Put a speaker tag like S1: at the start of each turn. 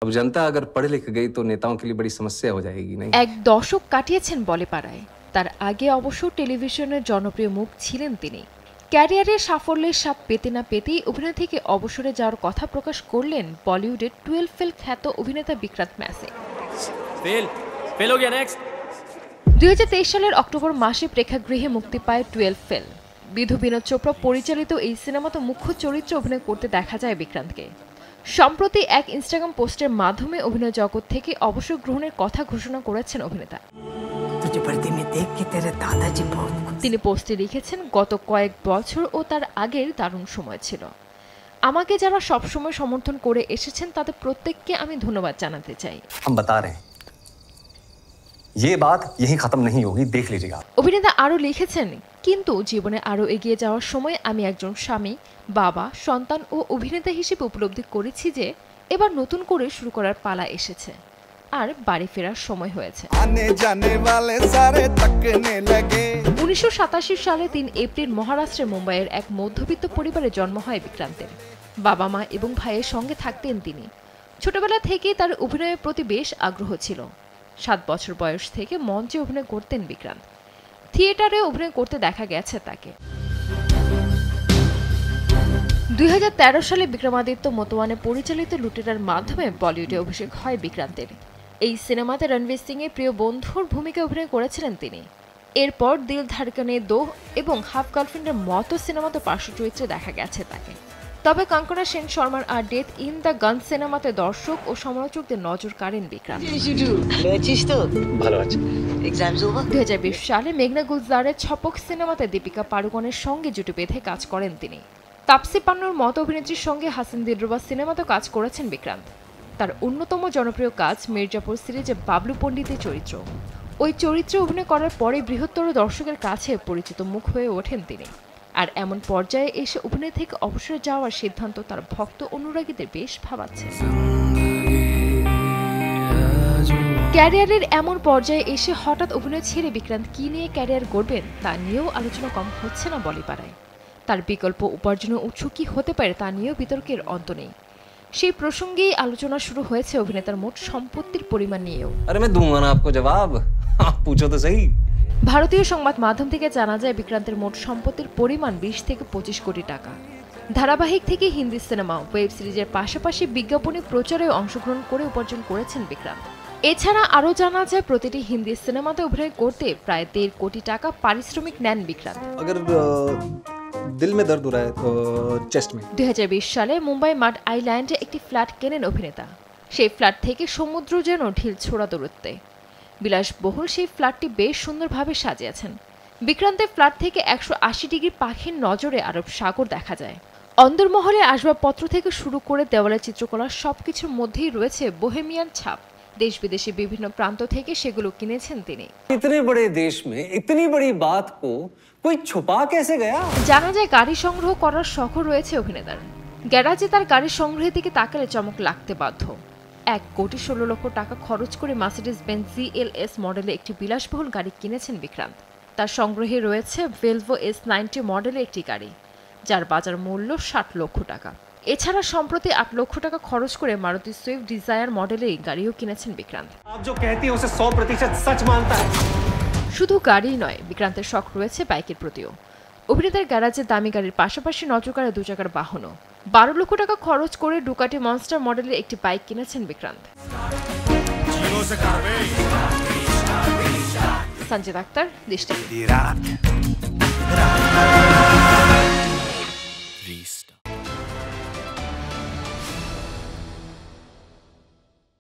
S1: अब जनता अगर पढ़ लिख गई तो नेताओं के लिए बड़ी समस्या हो जाएगी नहीं।
S2: এক দশক কাটিয়েছেন বলেপাড়ায়। তার আগে অবশ্য টেলিভিশনের জনপ্রিয় মুখ ছিলেন তিনি। ক্যারিয়ারের সাফল্যের স্বাদ পেতে না পেতেই অভিনয় থেকে অবসরে যাওয়ার কথা প্রকাশ করলেন বলিউডের 12 ফেল খ্যাত অভিনেতা বিক্রান্ত ম্যাসি। 2023 সালের অক্টোবর মাসে প্রেক্ষাগৃহে মুক্তি পায় 12 ফেল। বিধু বিনোদ চোপড়া পরিচালিত এই সিনেমাতে মুখ্য চরিত্রে অভিনয় করতে দেখা যায় বিক্রান্তকে। সম্প্রতি এক ইনস্টাগ্রাম পোস্টের মাধ্যমে অভিনয় জগৎ থেকে অবসর গ্রহণের কথা ঘোষণা করেছেন অভিনেতা। তিনি পোস্টে লিখেছেন, গত কয়েক বছর ও তার আগের দারুণ সময় ছিল। আমাকে যারা সবসময় সমর্থন করে এসেছেন তাদের প্রত্যেককে আমি ধন্যবাদ জানাতে চাই। অভিনেতা আরও লিখেছেন, কিন্তু জীবনে আরও এগিয়ে যাওয়ার সময় আমি একজন স্বামী, বাবা, সন্তান ও অভিনেতা হিসেবে উপলব্ধি করেছি যে এবার নতুন করে শুরু করার পালা এসেছে আর বাড়ি ফেরার সময় হয়েছে। 1987 সালে 3 এপ্রিল মহারাষ্ট্রের মুম্বাইয়ের এক মধ্যবিত্ত পরিবারে জন্ম হয় বিক্রান্তের। বাবা মা এবং ভাইয়ের সঙ্গে থাকতেন তিনি। ছোটবেলা থেকেই তার অভিনয়ের প্রতি বেশ আগ্রহ ছিল। 7 বছর বয়স থেকে মঞ্চে অভিনয় করতেন বিক্রান্ত। থিয়েটারে অভিনয় করতে দেখা গেছে তাকে। 2013 সালে বিক্রমাদিত্য মোতওয়ানে পরিচালিত লুটেরার মাধ্যমে বলিউডে অভিষেক হয় বিক্রান্তের। এই সিনেমাতে রণবীর সিং এর প্রিয় বন্ধুর ভূমিকায় অভিনয় করেছিলেন তিনি। এরপর দিল ধড়কনে দো এবং হাফ গার্লফ্রেন্ডের মতো সিনেমাতে পার্শ্ব চরিত্রে দেখা গেছে তাকে। তবে কঙ্কনা সেন শর্মার আর ডেথ ইন দ্য গান সিনেমাতে দর্শক ও সমালোচকদের নজর কাড়েন বিক্রান্ত। 2020 সালে মেঘনা গুলজারের ছপক সিনেমাতে দীপিকা পাড়ুকোনের সঙ্গে জুটি বেঁধে কাজ করেন তিনি। তাপসী পান্নুর মতো অভিনেত্রীর সঙ্গে হাসান দিলরুবা সিনেমাতে কাজ করেছেন বিক্রান্ত। তার অন্যতম জনপ্রিয় কাজ মির্জাপুর সিরিজে বাবলু পণ্ডিতের চরিত্র। ওই চরিত্রে অভিনয় করার পরে বৃহত্তর দর্শকের কাছে পরিচিত মুখ হয়ে ওঠেন তিনি। আর এমন পর্যায়ে এসে অভিনয় থেকে অবসরে যাওয়ার সিদ্ধান্ত তার ভক্ত অনুরাগীদের বেশ ভাবাচ্ছে। ক্যারিয়ারের এমন পর্যায়ে এসে হঠাৎ অভিনয় ছেড়ে বিক্রান্ত কি নিয়ে ক্যারিয়ার গড়বেন তা নিয়েও আলোচনা কম হচ্ছে না বলিপাড়ায়। তার বিকল্প উপার্জনের উৎস কি হতে পারে তা নিয়েও বিতর্কের অন্ত নেই। সেই প্রসঙ্গেই আলোচনা শুরু হয়েছে অভিনেতার মোট সম্পত্তির পরিমাণ নিয়েও। ভারতীয় সংবাদ মাধ্যম থেকে জানা যায় বিক্রান্তের মোট সম্পত্তির পরিমাণ 20 থেকে 25 কোটি টাকা। ধারাবাহিক থেকে হিন্দি সিনেমা, ওয়েব সিরিজের পাশাপাশি বিজ্ঞাপনী প্রচারে অংশগ্রহণ করে উপার্জন করেছেন বিক্রান্ত। এছাড়া আরও জানা যায় প্রতিটি হিন্দি সিনেমাতে অভিনয় করতে প্রায় 1.5 কোটি টাকা পারিশ্রমিক নেন বিক্রান্ত। 2020 সালে মুম্বাই মাড আইল্যান্ডে একটি ফ্ল্যাট কেনেন অভিনেতা। সেই ফ্ল্যাট থেকে সমুদ্র যেন ঢিল ছোড়া দূরত্বে। বিলাসবহুল সেই ফ্ল্যাটটি বেশ সুন্দরভাবে সাজিয়েছেন। বিক্রান্তের ফ্ল্যাট থেকে 180 ডিগ্রি পাখির নজরে আরব সাগর দেখা যায়। অন্দরমহলে আসবাবপত্র থেকে শুরু করে দেওয়ালের চিত্রকলা সবকিছুর মধ্যেই রয়েছে বোহেমিয়ান ছাপ। দেশ বিদেশে বিভিন্ন প্রান্ত থেকে সেগুলো কিনেছেন তিনি।
S1: इतने बड़े देश में इतनी बड़ी बात को कोई छुपा कैसे गया?
S2: জানা যায় গাড়ি সংগ্রহ করার শখ রয়েছে অভিনেতার। গ্যারাজে তার গাড়ির সংগ্রহের দিকে তাকালে চমক লাগতে বাধ্য। 1.16 কোটি টাকা খরচ করে মার্সিডিজ বেঞ্জ GLS মডেলে একটি বিলাসবহুল গাড়ি কিনেছেন বিক্রান্ত। তার সংগ্রহে রয়েছে ভেলভো S90 মডেলের একটি গাড়ি, যার বাজার মূল্য 60 লক্ষ টাকা। এছাড়া সম্প্রতি 8 লক্ষ টাকা খরচ করে মারুতি সুইফট ডিজায়ার মডেলের গাড়িও কিনেছেন বিক্রান্ত। শুধু গাড়ি নয়, বিক্রান্তের শখ রয়েছে বাইকের প্রতিও। অভিনেতার গ্যারাজে দামি গাড়ির পাশাপাশি নজর কাড়ে 2 চাকার বাহনও। 12 লক্ষ টাকা খরচ করে ডুকাটি মনস্টার মডেলের একটি বাইক কিনেছেন বিক্রান্ত। সঞ্জিত আক্তার, দেশ টিভি।